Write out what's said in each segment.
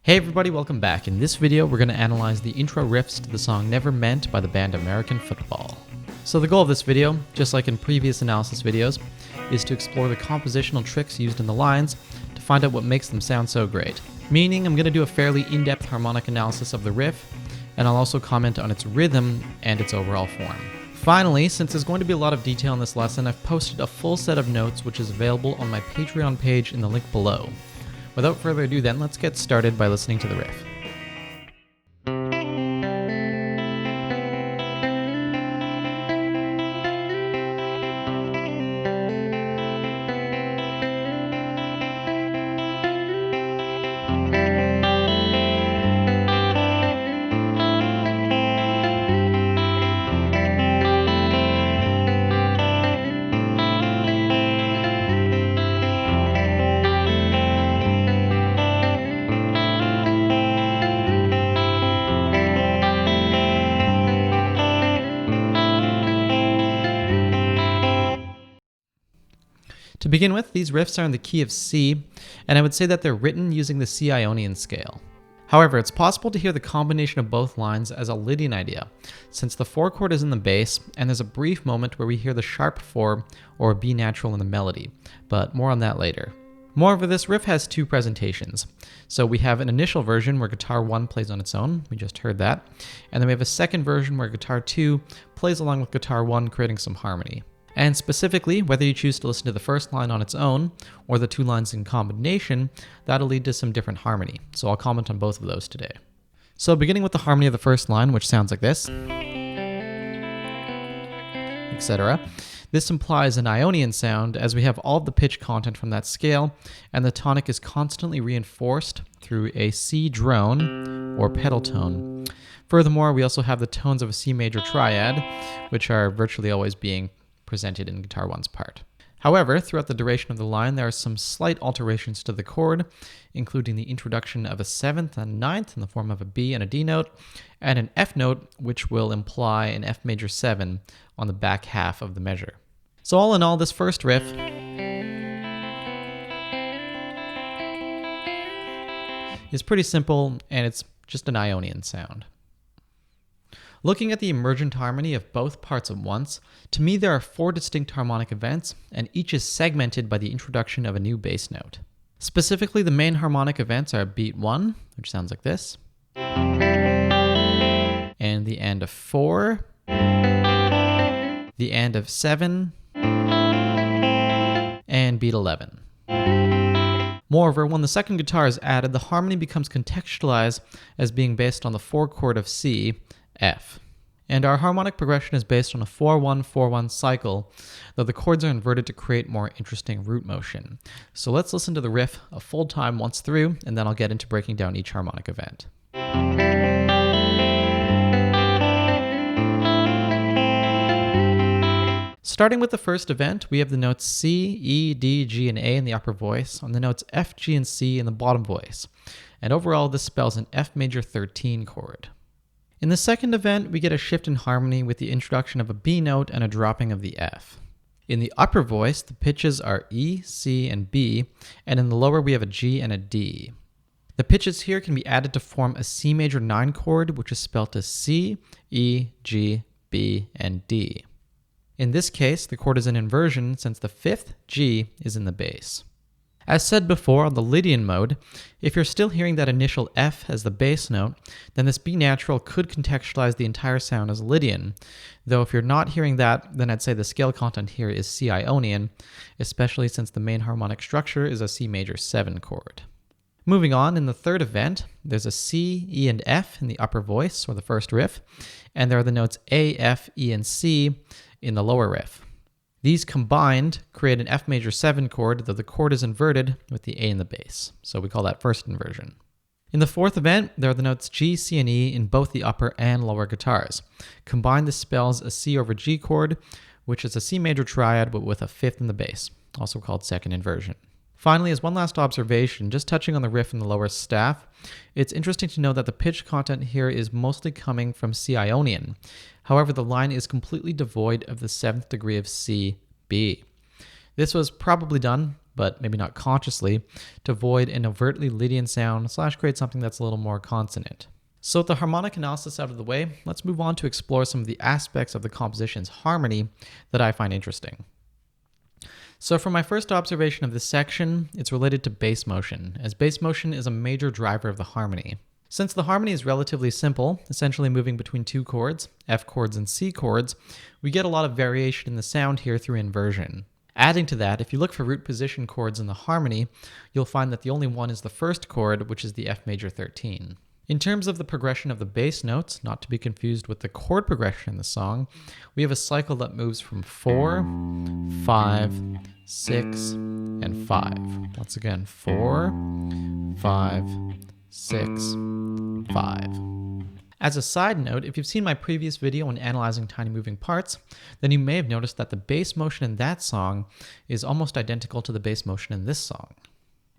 Hey everybody, welcome back. In this video, we're going to analyze the intro riffs to the song Never Meant by the band American Football. So the goal of this video, just like in previous analysis videos, is to explore the compositional tricks used in the lines to find out what makes them sound so great. Meaning, I'm going to do a fairly in-depth harmonic analysis of the riff, and I'll also comment on its rhythm and its overall form. Finally, since there's going to be a lot of detail in this lesson, I've posted a full set of notes which is available on my Patreon page in the link below. Without further ado then, let's get started by listening to the riff. To begin with, these riffs are in the key of C, and I would say that they're written using the C Ionian scale. However, it's possible to hear the combination of both lines as a Lydian idea, since the 4 chord is in the bass, and there's a brief moment where we hear the sharp 4 or B natural in the melody, but more on that later. Moreover, this riff has 2 presentations. So we have an initial version where guitar 1 plays on its own, we just heard that, and then we have a second version where guitar 2 plays along with guitar 1, creating some harmony. And specifically, whether you choose to listen to the first line on its own or the 2 lines in combination, that'll lead to some different harmony. So I'll comment on both of those today. So beginning with the harmony of the first line, which sounds like this, etc. This implies an Ionian sound as we have all of the pitch content from that scale, and the tonic is constantly reinforced through a C drone or pedal tone. Furthermore, we also have the tones of a C major triad, which are virtually always being presented in guitar 1's part. However, throughout the duration of the line, there are some slight alterations to the chord, including the introduction of a 7th and 9th in the form of a B and a D note, and an F note, which will imply an F major 7 on the back half of the measure. So all in all, this first riff is pretty simple, and it's just an Ionian sound. Looking at the emergent harmony of both parts at once, to me there are 4 distinct harmonic events, and each is segmented by the introduction of a new bass note. Specifically, the main harmonic events are beat 1, which sounds like this, and the end of 4, the end of 7, and beat 11. Moreover, when the second guitar is added, the harmony becomes contextualized as being based on the 4 chord of C, F. And our harmonic progression is based on a 4-1-4-1 cycle, though the chords are inverted to create more interesting root motion. So let's listen to the riff a full time once through, and then I'll get into breaking down each harmonic event. Starting with the first event, we have the notes C, E, D, G, and A in the upper voice, and the notes F, G, and C in the bottom voice. And overall, this spells an F major 13 chord. In the second event, we get a shift in harmony with the introduction of a B note and a dropping of the F. In the upper voice, the pitches are E, C, and B, and in the lower we have a G and a D. The pitches here can be added to form a C major 9 chord, which is spelled as C, E, G, B, and D. In this case, the chord is an inversion since the 5th G is in the bass. As said before, on the Lydian mode, if you're still hearing that initial F as the bass note, then this B natural could contextualize the entire sound as Lydian, though if you're not hearing that, then I'd say the scale content here is C Ionian, especially since the main harmonic structure is a C major 7 chord. Moving on, in the third event, there's a C, E, and F in the upper voice, or the first riff, and there are the notes A, F, E, and C in the lower riff. These combined create an F major 7 chord, though the chord is inverted with the A in the bass, so we call that first inversion. In the fourth event, there are the notes G, C, and E in both the upper and lower guitars. Combined, this spells a C over G chord, which is a C major triad but with a 5th in the bass, also called second inversion. Finally, as one last observation, just touching on the riff in the lower staff, it's interesting to know that the pitch content here is mostly coming from C Ionian. However, the line is completely devoid of the 7th degree of C, B. This was probably done, but maybe not consciously, to avoid an overtly Lydian sound / create something that's a little more consonant. So with the harmonic analysis out of the way, let's move on to explore some of the aspects of the composition's harmony that I find interesting. So for my first observation of this section, it's related to bass motion, as bass motion is a major driver of the harmony. Since the harmony is relatively simple, essentially moving between two chords, F chords and C chords, we get a lot of variation in the sound here through inversion. Adding to that, if you look for root position chords in the harmony, you'll find that the only one is the first chord, which is the F major 13. In terms of the progression of the bass notes, not to be confused with the chord progression in the song, we have a cycle that moves from 4, 5, 6, and 5. Once again, 4, 5, 6, 5. As a side note, if you've seen my previous video on analyzing tiny moving parts, then you may have noticed that the bass motion in that song is almost identical to the bass motion in this song.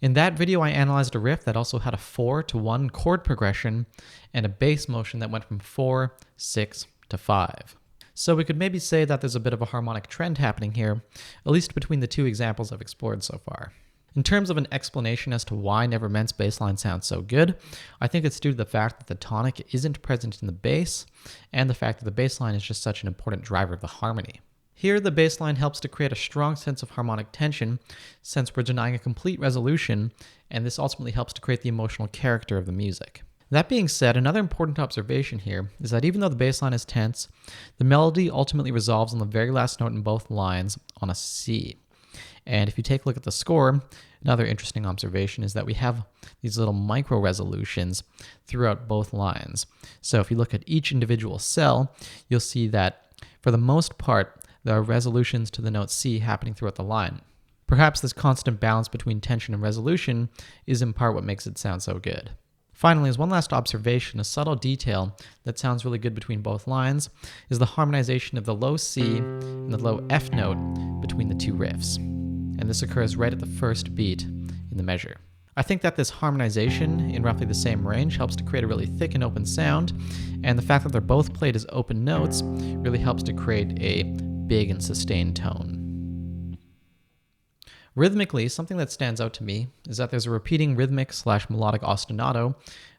In that video, I analyzed a riff that also had a 4 to 1 chord progression and a bass motion that went from 4, 6 to 5. So we could maybe say that there's a bit of a harmonic trend happening here, at least between the two examples I've explored so far. In terms of an explanation as to why Neverment's bass line sounds so good, I think it's due to the fact that the tonic isn't present in the bass, and the fact that the bass line is just such an important driver of the harmony. Here, the bass line helps to create a strong sense of harmonic tension, since we're denying a complete resolution, and this ultimately helps to create the emotional character of the music. That being said, another important observation here is that even though the bass line is tense, the melody ultimately resolves on the very last note in both lines on a C. And if you take a look at the score, another interesting observation is that we have these little micro resolutions throughout both lines. So if you look at each individual cell, you'll see that for the most part, there are resolutions to the note C happening throughout the line. Perhaps this constant balance between tension and resolution is in part what makes it sound so good. Finally, as one last observation, a subtle detail that sounds really good between both lines is the harmonization of the low C and the low F note between the two riffs. And this occurs right at the first beat in the measure. I think that this harmonization in roughly the same range helps to create a really thick and open sound, and the fact that they're both played as open notes really helps to create a big and sustained tone. Rhythmically, something that stands out to me is that there's a repeating rhythmic / melodic ostinato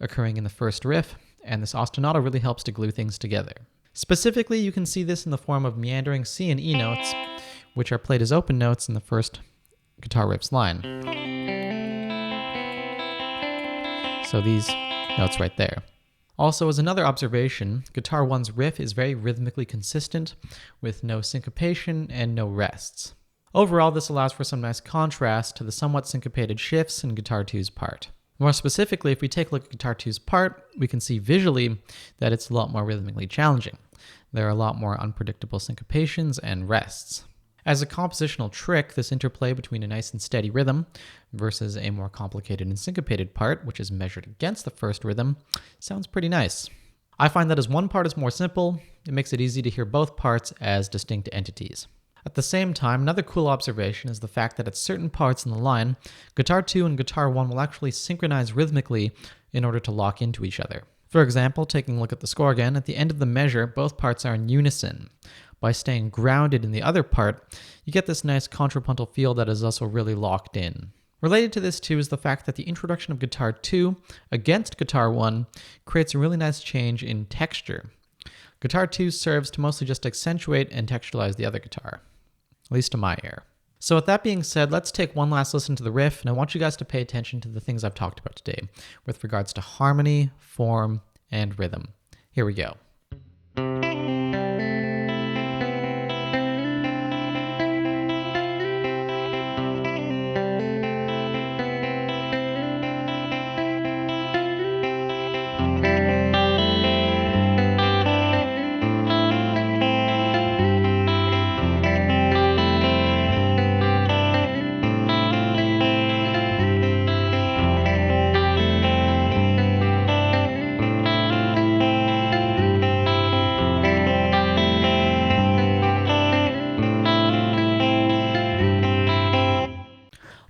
occurring in the first riff, and this ostinato really helps to glue things together. Specifically, you can see this in the form of meandering C and E notes, which are played as open notes in the first guitar riff's line. So these notes right there. Also, as another observation, Guitar 1's riff is very rhythmically consistent with no syncopation and no rests. Overall, this allows for some nice contrast to the somewhat syncopated shifts in Guitar 2's part. More specifically, if we take a look at Guitar 2's part, we can see visually that it's a lot more rhythmically challenging. There are a lot more unpredictable syncopations and rests. As a compositional trick, this interplay between a nice and steady rhythm versus a more complicated and syncopated part, which is measured against the first rhythm, sounds pretty nice. I find that as one part is more simple, it makes it easy to hear both parts as distinct entities. At the same time, another cool observation is the fact that at certain parts in the line, Guitar 2 and Guitar 1 will actually synchronize rhythmically in order to lock into each other. For example, taking a look at the score again, at the end of the measure, both parts are in unison. By staying grounded in the other part, you get this nice contrapuntal feel that is also really locked in. Related to this too is the fact that the introduction of Guitar 2 against Guitar 1 creates a really nice change in texture. Guitar 2 serves to mostly just accentuate and texturalize the other guitar, at least to my ear. So with that being said, let's take one last listen to the riff, and I want you guys to pay attention to the things I've talked about today with regards to harmony, form, and rhythm. Here we go.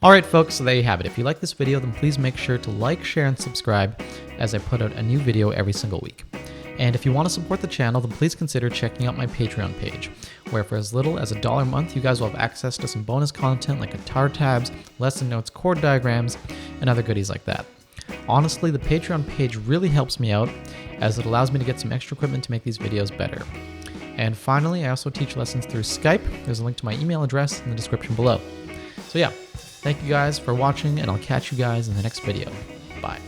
Alright folks, so there you have it. If you like this video, then please make sure to like, share, and subscribe as I put out a new video every single week. And if you want to support the channel, then please consider checking out my Patreon page, where for as little as $1 a month, you guys will have access to some bonus content like guitar tabs, lesson notes, chord diagrams, and other goodies like that. Honestly, the Patreon page really helps me out, as it allows me to get some extra equipment to make these videos better. And finally, I also teach lessons through Skype. There's a link to my email address in the description below. So yeah, thank you guys for watching, and I'll catch you guys in the next video. Bye.